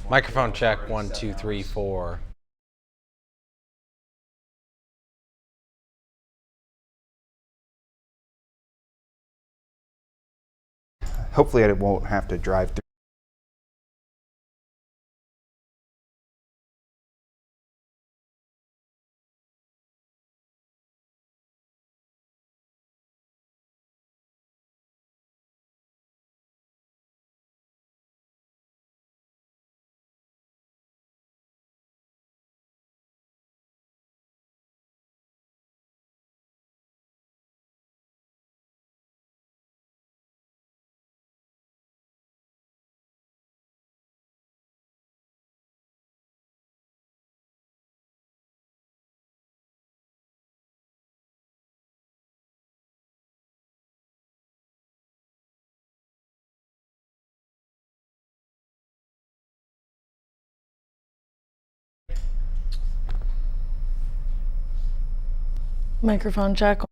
Microphone check, 1, 2, 3, 4. Hopefully I won't have to drive through. Microphone check.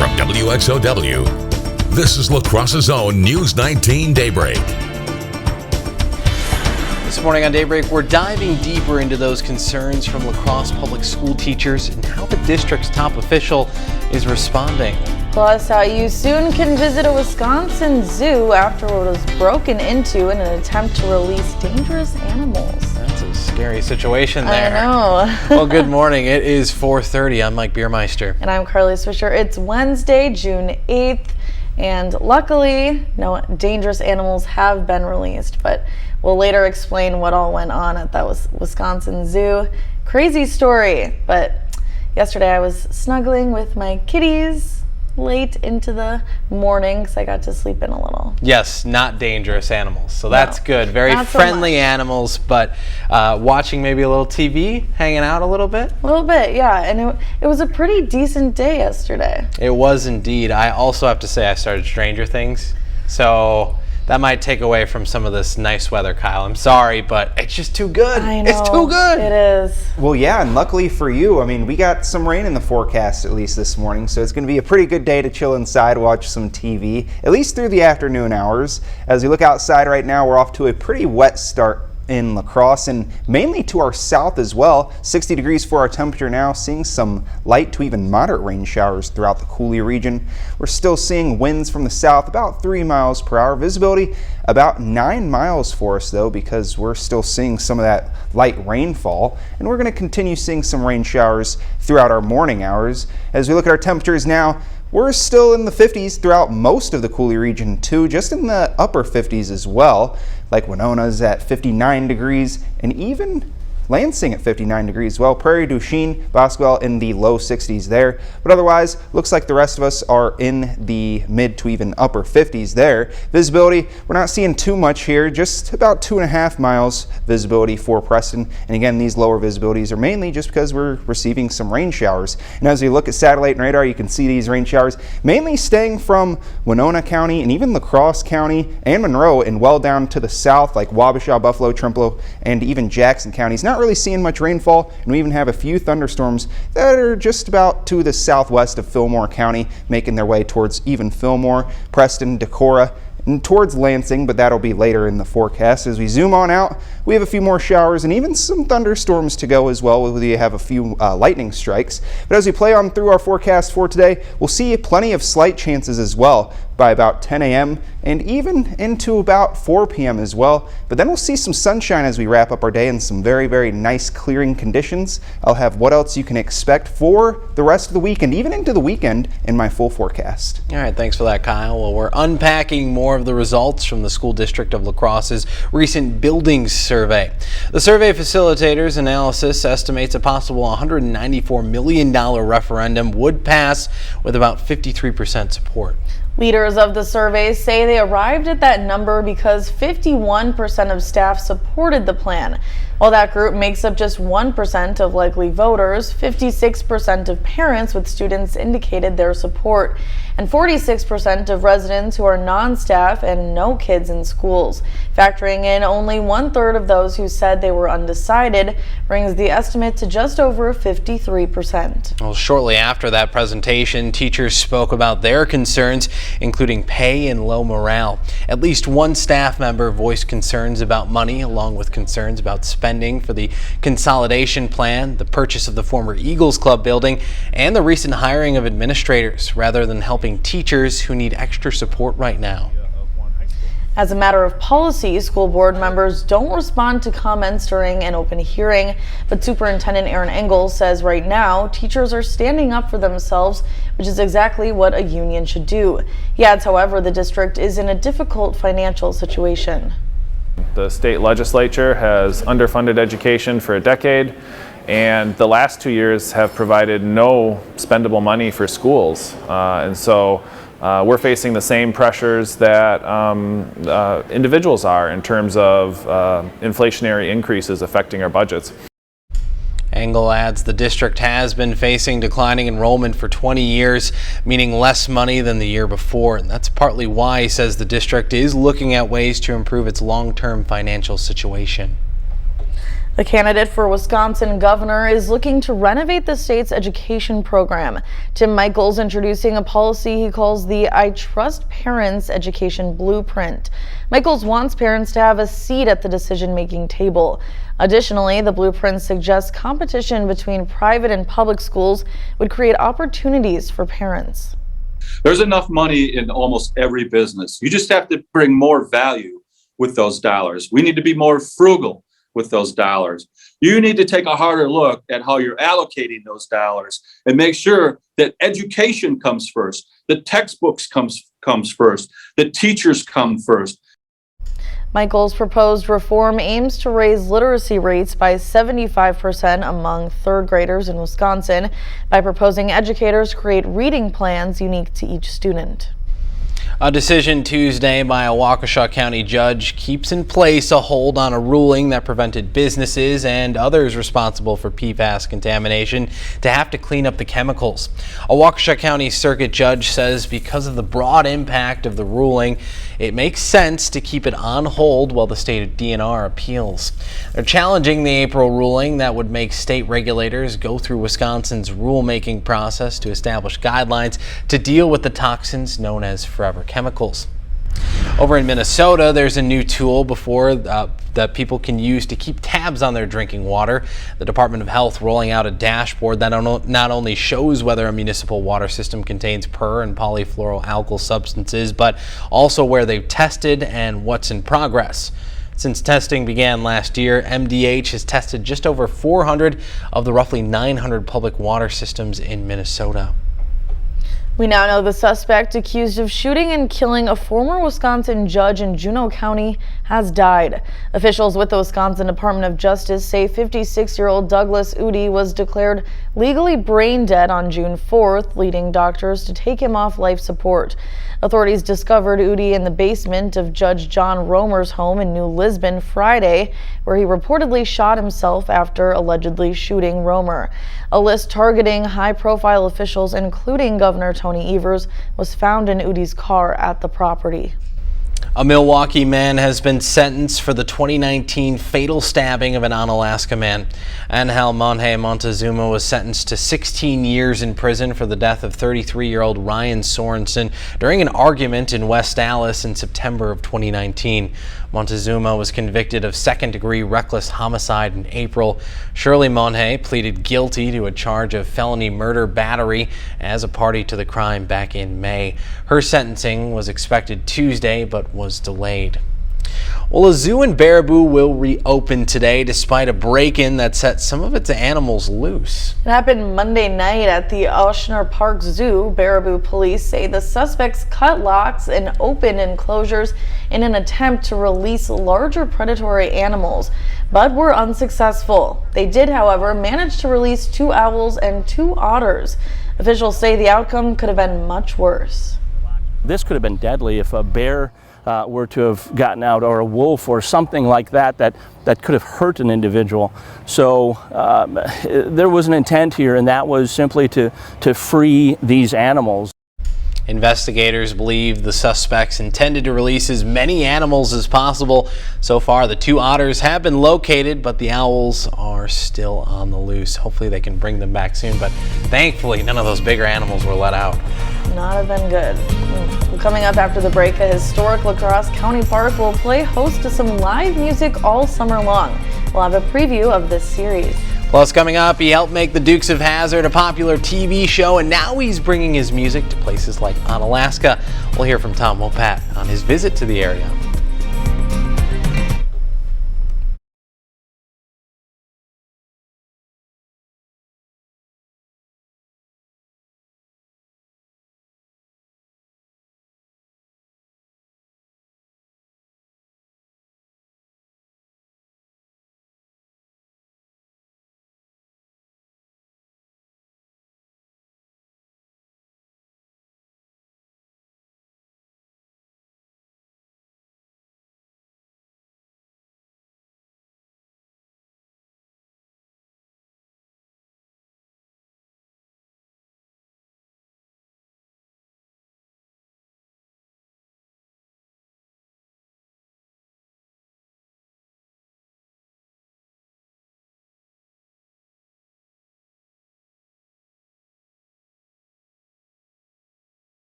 From WXOW, this is La Crosse's own News 19 Daybreak. This morning on Daybreak, we're diving deeper into those concerns from La Crosse public school teachers and how the district's top official is responding. Plus, how you soon can visit a Wisconsin zoo after it was broken into in an attempt to release dangerous animals. That's a scary situation there. I know. Well, good morning. It is 4:30. I'm Mike Biermeister. And I'm Carly Swisher. It's Wednesday, June 8th, and luckily, no dangerous animals have been released, but we'll later explain what all went on at that Wisconsin zoo. Crazy story, but yesterday I was snuggling with my kitties late into the morning because I got to sleep in a little. Yes, not dangerous animals. So that's good. Very not so friendly much. Animals, but watching maybe a little TV, hanging out a little bit. A little bit, yeah. And it was a pretty decent day yesterday. It was indeed. I also have to say I started Stranger Things. So that might take away from some of this nice weather, Kyle. I'm sorry, but it's just too good. I know. It's too good. It is. Well, yeah, and luckily for you, I mean, we got some rain in the forecast at least this morning, so it's going to be a pretty good day to chill inside, watch some TV, at least through the afternoon hours. As we look outside right now, we're off to a pretty wet start in La Crosse and mainly to our south as well. 60 degrees for our temperature now, seeing some light to even moderate rain showers throughout the Coulee region. We're still seeing winds from the south about 3 miles per hour. Visibility about 9 miles for us though, because we're still seeing some of that light rainfall, and we're going to continue seeing some rain showers throughout our morning hours. As we look at our temperatures now, we're still in the 50s throughout most of the Coulee region too, just in the upper 50s as well. Like Winona's at 59 degrees and even Lansing at 59 degrees. Well, Prairie du Chien, Boswell in the low 60s there. But otherwise, looks like the rest of us are in the mid to even upper 50s there. Visibility, we're not seeing too much here, just about 2.5 miles visibility for Preston. And again, these lower visibilities are mainly just because we're receiving some rain showers. And as we look at satellite and radar, you can see these rain showers mainly staying from Winona County and even La Crosse County and Monroe and well down to the south, like Wabasha, Buffalo, Trempealeau, and even Jackson counties. Not really seeing much rainfall, and we even have a few thunderstorms that are just about to the southwest of Fillmore County, making their way towards even Fillmore, Preston, Decorah, and towards Lansing, but that'll be later in the forecast. As we zoom on out, we have a few more showers and even some thunderstorms to go as well. We have a few lightning strikes. But as we play on through our forecast for today, we'll see plenty of slight chances as well. by about 10 a.m. and even into about 4 p.m. as well. But then we'll see some sunshine as we wrap up our day and some very, very nice clearing conditions. I'll have what else you can expect for the rest of the week and even into the weekend in my full forecast. All right, thanks for that, Kyle. Well, we're unpacking more of the results from the School District of La Crosse's recent buildings survey. The survey facilitator's analysis estimates a possible $194 million referendum would pass with about 53% support. Leaders of the survey say they arrived at that number because 51% of staff supported the plan. While that group makes up just 1% of likely voters, 56% of parents with students indicated their support, and 46% of residents who are non-staff and no kids in schools. Factoring in only 1/3 of those who said they were undecided brings the estimate to just over 53%. Well, shortly after that presentation, teachers spoke about their concerns, including pay and low morale. At least one staff member voiced concerns about money, along with concerns about spending for the consolidation plan, the purchase of the former Eagles Club building, and the recent hiring of administrators, rather than helping teachers who need extra support right now. As a matter of policy, school board members don't respond to comments during an open hearing, but Superintendent Aaron Engel says right now teachers are standing up for themselves, which is exactly what a union should do. He adds, however, the district is in a difficult financial situation. The state legislature has underfunded education for a decade, and the last 2 years have provided no spendable money for schools. And so we're facing the same pressures that individuals are in terms of inflationary increases affecting our budgets. Engel adds the district has been facing declining enrollment for 20 years, meaning less money than the year before. And that's partly why he says the district is looking at ways to improve its long-term financial situation. The candidate for Wisconsin governor is looking to renovate the state's education program. Tim Michaels introducing a policy he calls the I Trust Parents Education Blueprint. Michaels wants parents to have a seat at the decision-making table. Additionally, the blueprint suggests competition between private and public schools would create opportunities for parents. There's enough money in almost every business. You just have to bring more value with those dollars. We need to be more frugal with those dollars. You need to take a harder look at how you're allocating those dollars and make sure that education comes first, the textbooks comes first, the teachers come first. Michael's proposed reform aims to raise literacy rates by 75% among third graders in Wisconsin by proposing educators create reading plans unique to each student. A decision Tuesday by a Waukesha County judge keeps in place a hold on a ruling that prevented businesses and others responsible for PFAS contamination to have to clean up the chemicals. A Waukesha County circuit judge says because of the broad impact of the ruling, it makes sense to keep it on hold while the state DNR appeals. They're challenging the April ruling that would make state regulators go through Wisconsin's rulemaking process to establish guidelines to deal with the toxins known as forever chemicals. Over in Minnesota, there's a new tool that people can use to keep tabs on their drinking water. The Department of Health rolling out a dashboard that not only shows whether a municipal water system contains per and polyfluoroalkyl substances, but also where they've tested and what's in progress. Since testing began last year, MDH has tested just over 400 of the roughly 900 public water systems in Minnesota. We now know the suspect accused of shooting and killing a former Wisconsin judge in Juneau County has died. Officials with the Wisconsin Department of Justice say 56-year-old Douglas Udi was declared legally brain dead on June 4th, leading doctors to take him off life support. Authorities discovered Udi in the basement of Judge John Romer's home in New Lisbon Friday, where he reportedly shot himself after allegedly shooting Romer. A list targeting high-profile officials, including Governor Tony Evers, was found in Udi's car at the property. A Milwaukee man has been sentenced for the 2019 fatal stabbing of an Onalaska man. Angel Monje Montezuma was sentenced to 16 years in prison for the death of 33-year-old Ryan Sorensen during an argument in West Allis in September of 2019. Montezuma was convicted of second-degree reckless homicide in April. Shirley Monhe pleaded guilty to a charge of felony murder battery as a party to the crime back in May. Her sentencing was expected Tuesday but was delayed. Well, a zoo in Baraboo will reopen today despite a break-in that set some of its animals loose. It happened Monday night at the Oshner Park Zoo. Baraboo police say the suspects cut locks and opened enclosures in an attempt to release larger predatory animals, but were unsuccessful. They did, however, manage to release 2 owls and 2 otters. Officials say the outcome could have been much worse. This could have been deadly if a bear were to have gotten out, or a wolf or something like that could have hurt an individual. So there was an intent here, and that was simply to free these animals. Investigators believe the suspects intended to release as many animals as possible. So far, the 2 otters have been located, but the owls are still on the loose. Hopefully they can bring them back soon, but thankfully none of those bigger animals were let out. Not have been good. Well, coming up after the break, a historic La Crosse County Park will play host to some live music all summer long. We'll have a preview of this series. Plus, coming up, he helped make the Dukes of Hazzard a popular TV show, and now he's bringing his music to places like Onalaska. We'll hear from Tom Wopat on his visit to the area.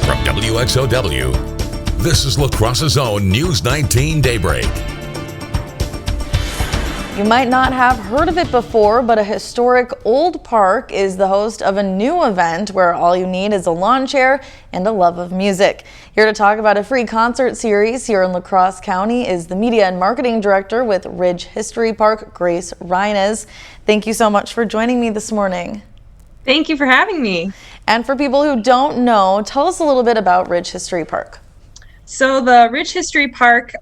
From WXOW, this is La Crosse's own News 19 Daybreak. You might not have heard of it before, but a historic old park is the host of a new event where all you need is a lawn chair and a love of music. Here to talk about a free concert series here in La Crosse County is the Media and Marketing Director with Ridge History Park, Grace Reines. Thank you so much for joining me this morning. Thank you for having me. And for people who don't know, tell us a little bit about Ridge History Park. So the Ridge History Park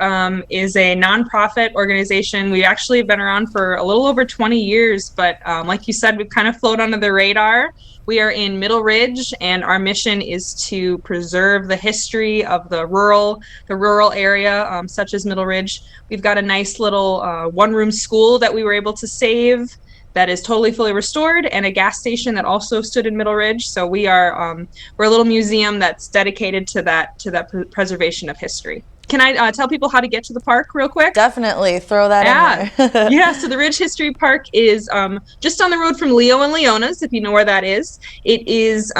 is a nonprofit organization. We've actually been around for a little over 20 years, but like you said, we've kind of floated under the radar. We are in Middle Ridge, and our mission is to preserve the history of the rural area, such as Middle Ridge. We've got a nice little one-room school that we were able to save that is totally fully restored, and a gas station that also stood in Middle Ridge. So we're a little museum that's dedicated to that preservation of history. Can I tell people how to get to the park real quick? Definitely, throw that in there. Yeah, so the Ridge History Park is just on the road from Leo and Leona's, if you know where that is. It is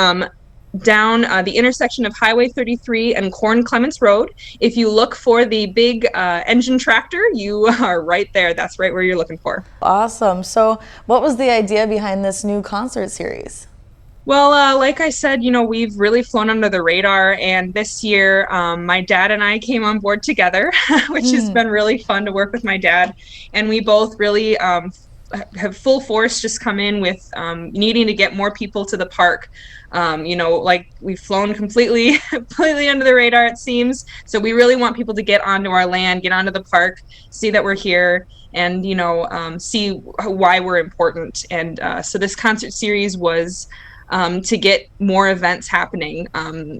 down the intersection of Highway 33 and Corn Clements Road. If you look for the big engine tractor, you are right there. That's right where you're looking for. Awesome. So what was the idea behind this new concert series? Well, like I said, we've really flown under the radar, and this year my dad and I came on board together, which has been really fun to work with my dad, and we both really have full force just come in with needing to get more people to the park. Like we've flown completely under the radar, it seems. So we really want people to get onto our land, get onto the park, see that we're here, and see why we're important. And so this concert series was to get more events happening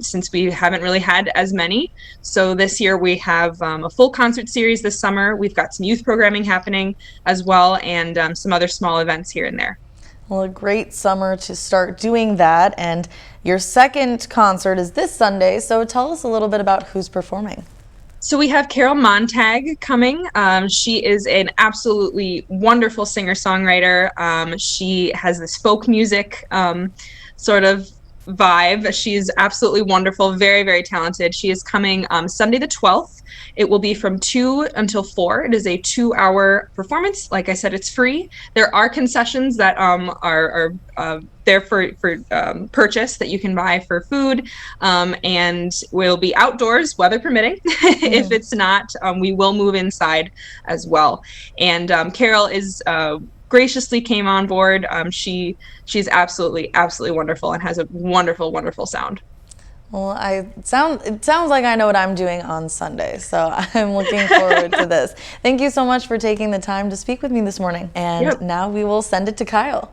since we haven't really had as many. So this year we have a full concert series this summer. We've got some youth programming happening as well, and some other small events here and there. Well, a great summer to start doing that. And your second concert is this Sunday. So tell us a little bit about who's performing. So we have Carol Montag coming. She is an absolutely wonderful singer-songwriter. She has this folk music sort of vibe. She's absolutely wonderful, very, very talented. She is coming Sunday the 12th. It will be from 2 until 4. It is a 2-hour performance. Like I said, it's free. There are concessions that are there for purchase that you can buy for food, and we'll be outdoors, weather permitting. If it's not, we will move inside as well. And Carol is graciously came on board. She's absolutely wonderful and has a wonderful sound. Well, it sounds like I know what I'm doing on Sunday, so I'm looking forward to this. Thank you so much for taking the time to speak with me this morning. And Now we will send it to Kyle.